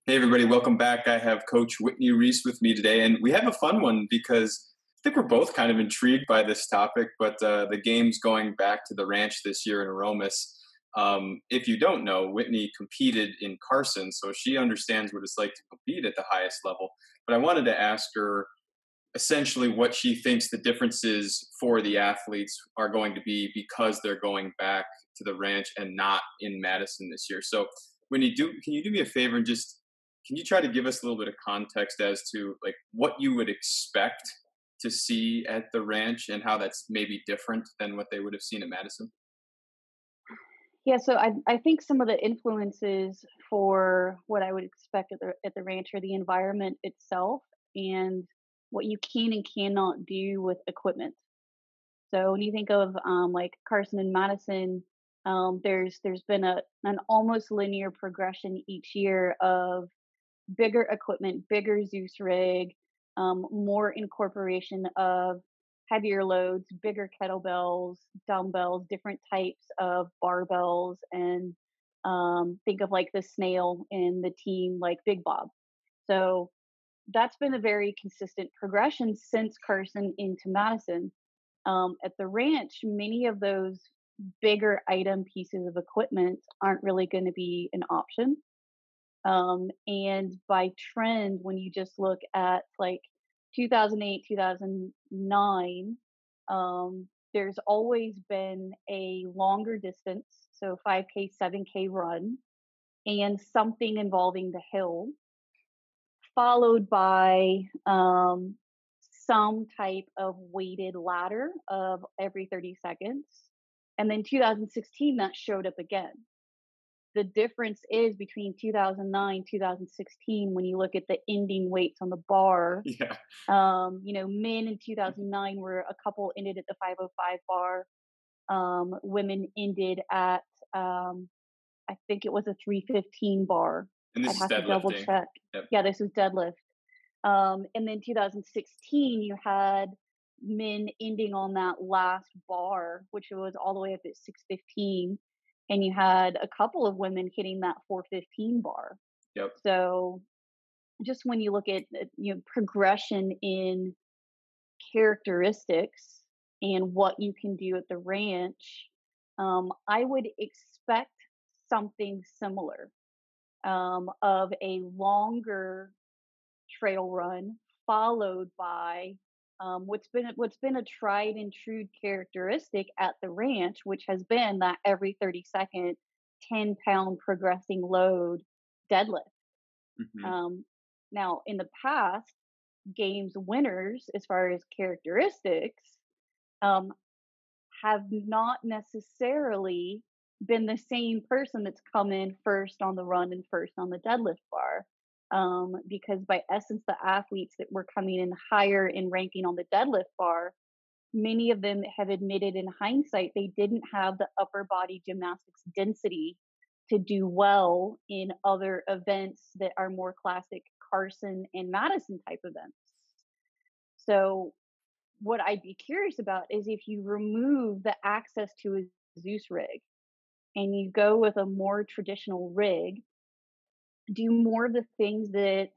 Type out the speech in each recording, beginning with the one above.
Hey, everybody, welcome back. I have Coach Whitney Reese with me today, and we have a fun one because I think we're both kind of intrigued by this topic. But the game's going back to the ranch this year in Aromas. If you don't know, Whitney competed in Carson, so she understands what it's like to compete at the highest level. But I wanted to ask her essentially what she thinks the differences for the athletes are going to be because they're going back to the ranch and not in Madison this year. So when you do, can you do me a favor and just can you try to give us a little bit of context as to like what you would expect to see at the ranch and how that's maybe different than what they would have seen at Madison? Yeah, so I think some of the influences for what I would expect at the ranch are the environment itself and what you can and cannot do with equipment. So when you think of like Carson and Madison, there's been an almost linear progression each year of bigger equipment, bigger Zeus rig, more incorporation of heavier loads, bigger kettlebells, dumbbells, different types of barbells, and think of like the snail in the team, like Big Bob. So that's been a very consistent progression since Carson into Madison. At the ranch, many of those bigger item pieces of equipment aren't really going to be an option, and by trend, when you just look at like 2008, 2009, there's always been a longer distance, so 5K, 7K run, and something involving the hill, followed by some type of weighted ladder of every 30 seconds. And then 2016, that showed up again. The difference is between 2009, 2016, when you look at the ending weights on the bar, Yeah. men in 2009 were a couple ended at the 505 bar. Women ended at, I think it was a 315 bar. And this I'd is have to double deadlifting. check. Yep. Yeah, this was deadlift. And then 2016, you had men ending on that last bar, which was all the way up at 615. And you had a couple of women hitting that 415 bar. Yep. So just when you look at progression in characteristics and what you can do at the ranch, I would expect something similar, of a longer trail run followed by what's been a tried and true characteristic at the ranch, which has been that every 30-second 10-pound progressing load deadlift. Hmm. Now, in the past, games winners, as far as characteristics, um, have not necessarily been the same person that's come in first on the run and first on the deadlift bar. Because by essence, the athletes that were coming in higher in ranking on the deadlift bar, many of them have admitted in hindsight they didn't have the upper body gymnastics density to do well in other events that are more classic Carson and Madison type events. So what I'd be curious about is if you remove the access to a Zeus rig and you go with a more traditional rig, do more of the things that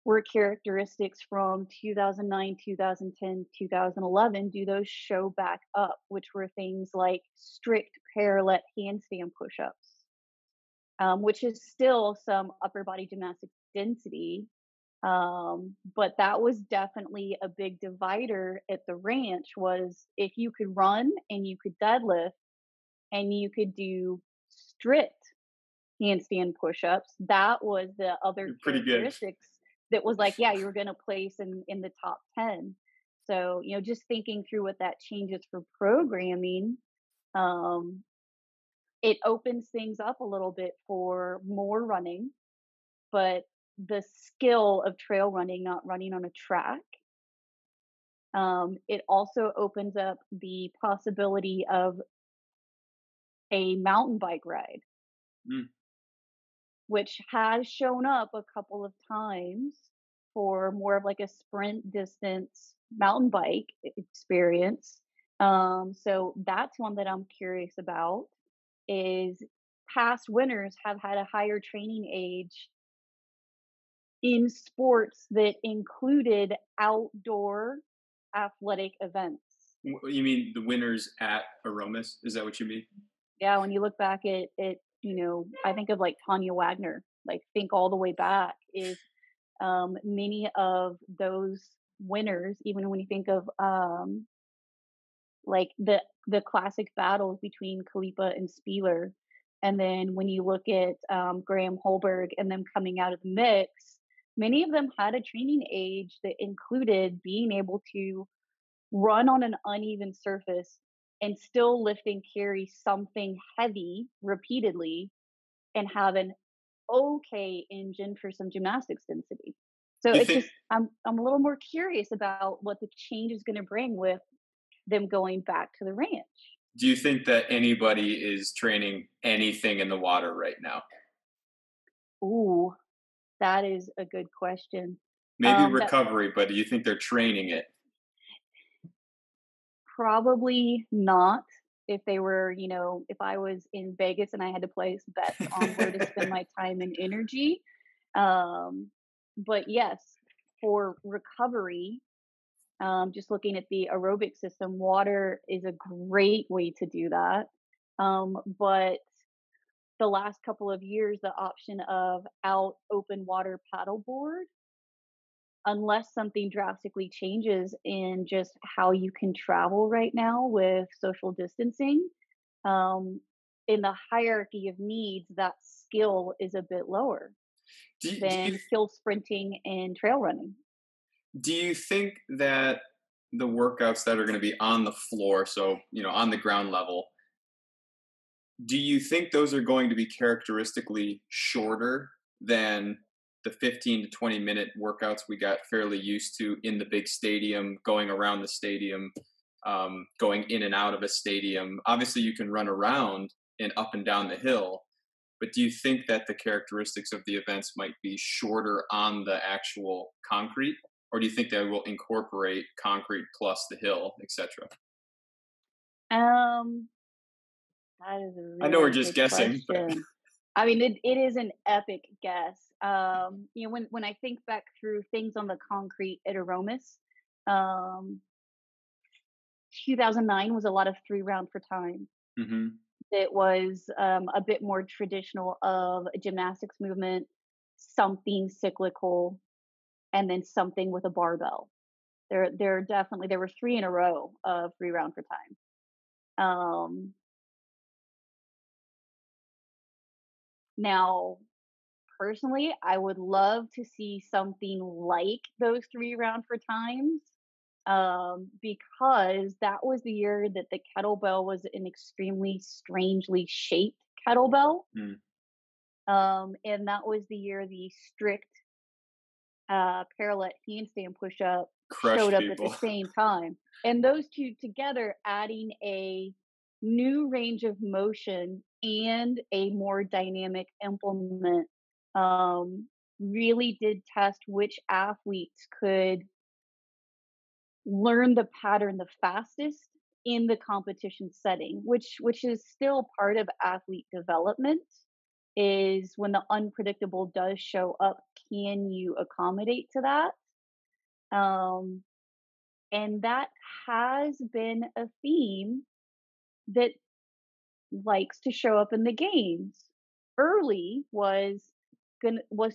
were characteristics from 2009, 2010, 2011, do those show back up, which were things like strict parallel handstand push-ups, which is still some upper body gymnastic density. But that was definitely a big divider at the ranch, was if you could run and you could deadlift and you could do strict handstand push-ups, that was the other You're pretty good. characteristics that was like, yeah, you were going to place in the top 10. So, just thinking through what that changes for programming, um, it opens things up a little bit for more running, but the skill of trail running, not running on a track. It also opens up the possibility of a mountain bike ride, Mm. which has shown up a couple of times for more of like a sprint distance mountain bike experience. So that's one that I'm curious about. Is past winners have had a higher training age in sports that included outdoor athletic events. You mean the winners at Aromas? Is that what you mean? Yeah, when you look back at I think of like Tanya Wagner, like think all the way back is many of those winners, even when you think of like the classic battles between Khalipa and Spieler, and then when you look at Graham Holberg and them coming out of the mix, many of them had a training age that included being able to run on an uneven surface and still lift and carry something heavy repeatedly and have an okay engine for some gymnastics density. So Do you it's think just I'm a little more curious about what the change is going to bring with them going back to the ranch. do you think that anybody is training anything in the water right now? Ooh, that is a good question. Maybe That recovery, but do you think they're training it? probably not. If they were, if I was in Vegas and I had to place bets on where to spend my time and energy. Um, but yes, for recovery, just looking at the aerobic system, water is a great way to do that. But the last couple of years, the option of out open water paddleboard, unless something drastically changes in just how you can travel right now with social distancing, um, in the hierarchy of needs, that skill is a bit lower Do you than hill sprinting and trail running. do you think that the workouts that are going to be on the floor, so on the ground level, do you think those are going to be characteristically shorter than the 15 to 20-minute workouts we got fairly used to in the big stadium, going around the stadium, going in and out of a stadium? Obviously, you can run around and up and down the hill, but do you think that the characteristics of the events might be shorter on the actual concrete? Or do you think they will incorporate concrete plus the hill, etc.? Um, that is a I know we're really just good guessing, but question. I mean, it is an epic guess. When I think back through things on the concrete at Aromas, um, 2009 was a lot of 3 round for time. hmm. It was a bit more traditional of a gymnastics movement, something cyclical, and then something with a barbell. There were three in a row of 3 round for time. Now, personally, I would love to see something like those 3 round for times, because that was the year that the kettlebell was an extremely strangely shaped kettlebell. Mm. And that was the year the strict parallel handstand push up Crush showed up at the people. same time. And those two together, adding a new range of motion and a more dynamic implement, really did test which athletes could learn the pattern the fastest in the competition setting, which is still part of athlete development, is when the unpredictable does show up, can you accommodate to that? um, and that has been a theme that likes to show up in the games. Early was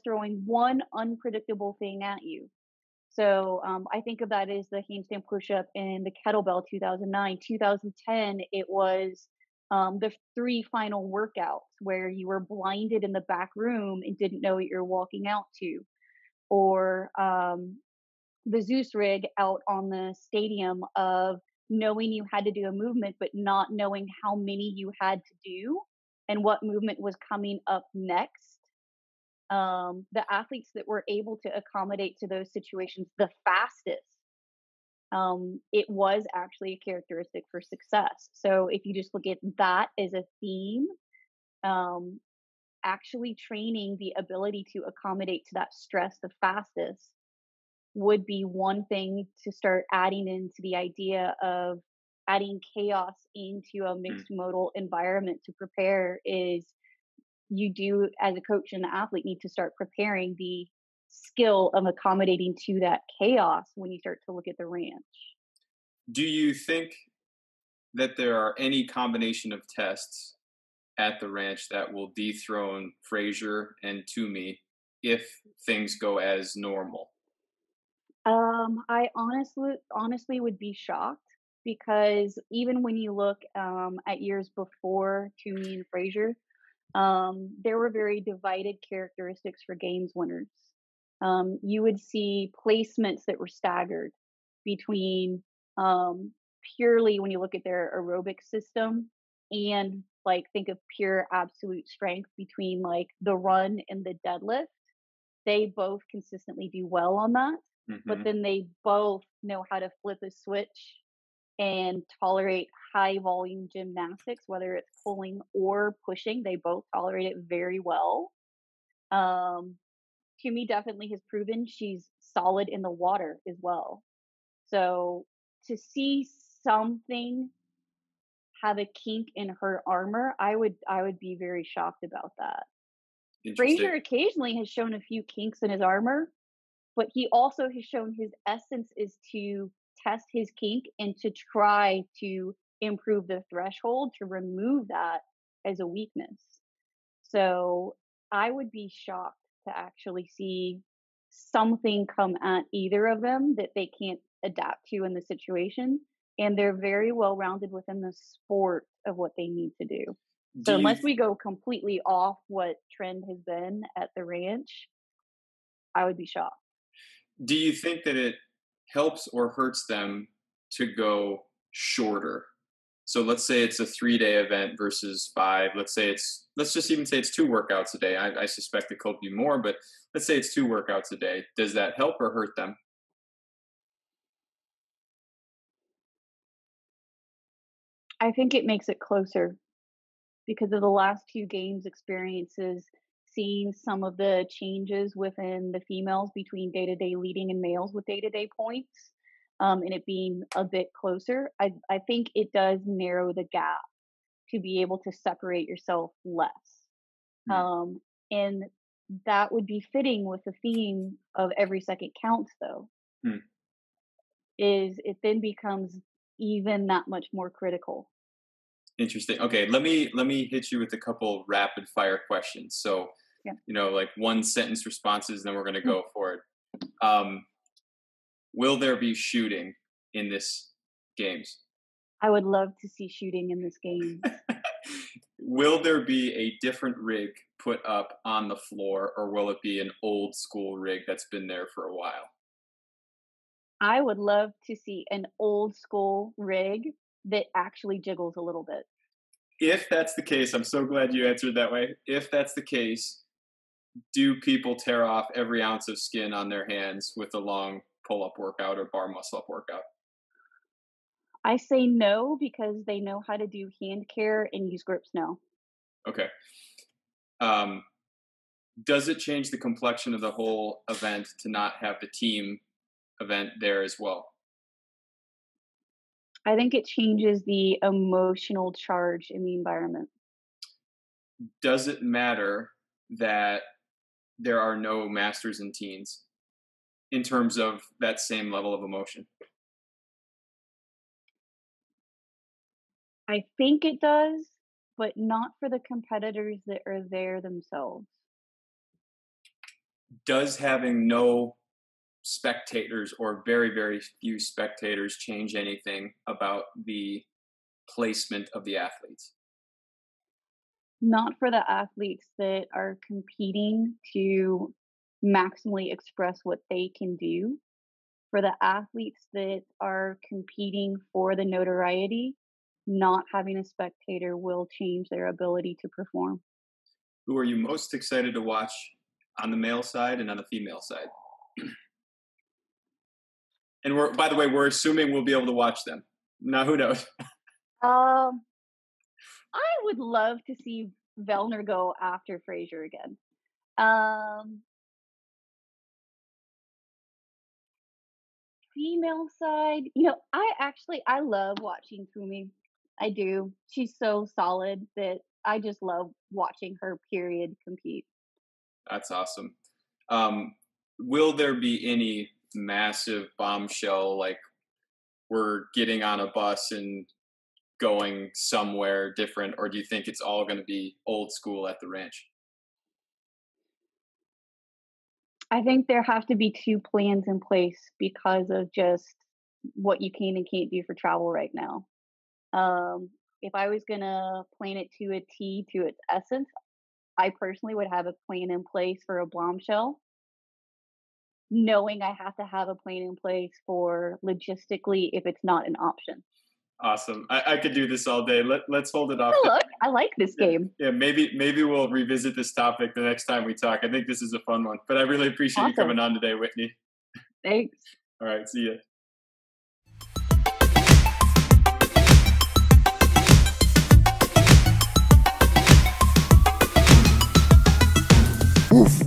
throwing one unpredictable thing at you. So I think of that as the handstand push-up and the kettlebell 2009. 2010, it was the three final workouts where you were blinded in the back room and didn't know what you're walking out to. Or the Zeus rig out on the stadium of knowing you had to do a movement, but not knowing how many you had to do and what movement was coming up next. The athletes that were able to accommodate to those situations the fastest, it was actually a characteristic for success. So if you just look at that as a theme, um, actually training the ability to accommodate to that stress the fastest would be one thing to start adding into the idea of adding chaos into a Mm. mixed modal environment to prepare. Is you do, as a coach and the athlete, need to start preparing the skill of accommodating to that chaos when you start to look at the ranch. Do you think that there are any combination of tests at the ranch that will dethrone Frazier and Toomey if things go as normal? I honestly would be shocked because even when you look at years before Toomey and Frazier, there were very divided characteristics for games winners. You would see placements that were staggered between um, purely when you look at their aerobic system and like think of pure absolute strength between like the run and the deadlift. They both consistently do well on that, but Hmm. then they both know how to flip a switch and tolerate high volume gymnastics, whether it's pulling or pushing. They both tolerate it very well. Um, Kimi definitely has proven she's solid in the water as well. So to see something have a kink in her armor, I would be very shocked about that. Frazier Interesting. occasionally has shown a few kinks in his armor, but he also has shown his essence is to test his kink and to try to improve the threshold to remove that as a weakness. So I would be shocked to actually see something come at either of them that they can't adapt to in the situation. And they're very well rounded within the sport of what they need to do. Do So you unless we go completely off what trend has been at the ranch, I would be shocked. do you think that it helps or hurts them to go shorter? So let's say it's a 3-day event versus five. Let's just even say it's two workouts a day. I suspect it could be more, but let's say it's two workouts a day. Does that help or hurt them? I think it makes it closer because of the last 2 games experiences, seeing some of the changes within the females between day-to-day leading and males with day-to-day points, and it being a bit closer, I think it does narrow the gap to be able to separate yourself less. Hmm. Um, and that would be fitting with the theme of every second counts though, Hmm. is it then becomes even that much more critical. Interesting. Okay, let me hit you with a couple rapid fire questions. So, Yeah. like one sentence responses, then we're going to Mm. go for it. Um, will there be shooting in this games? I would love to see shooting in this game. Will there be a different rig put up on the floor, or will it be an old school rig that's been there for a while? I would love to see an old school rig that actually jiggles a little bit. If that's the case, I'm so glad you answered that way. If that's the case, do people tear off every ounce of skin on their hands with a long pull up workout or bar muscle up workout? I say no because they know how to do hand care and use grips now. Okay. Um, does it change the complexion of the whole event to not have the team event there as well? I think it changes the emotional charge in the environment. Does it matter that there are no masters and teens in terms of that same level of emotion? I think it does, but not for the competitors that are there themselves. Does having no spectators or very, very few spectators change anything about the placement of the athletes? Not for the athletes that are competing to maximally express what they can do. For the athletes that are competing for the notoriety, not having a spectator will change their ability to perform. Who are you most excited to watch on the male side and on the female side? And by the way, we're assuming we'll be able to watch them. Now, who knows? Um, I would love to see Vellner go after Frazier again. Um, Female side, I love watching Kumi. I do. She's so solid that I just love watching her period compete. That's awesome. Um, will there be any massive bombshell, like we're getting on a bus and going somewhere different, or do you think it's all going to be old school at the ranch? I think there have to be 2 plans in place because of just what you can and can't do for travel right now. If I was gonna plan it to a T to its essence, I personally would have a plan in place for a bombshell, knowing I have to have a plan in place for logistically if it's not an option. Awesome. I could do this all day. Let's hold it off Oh, there. look, I like this Yeah, game. yeah. Maybe we'll revisit this topic the next time we talk. I think this is a fun one. But I really appreciate you Awesome. coming on today, Whitney. Thanks. All right, see you. Oof.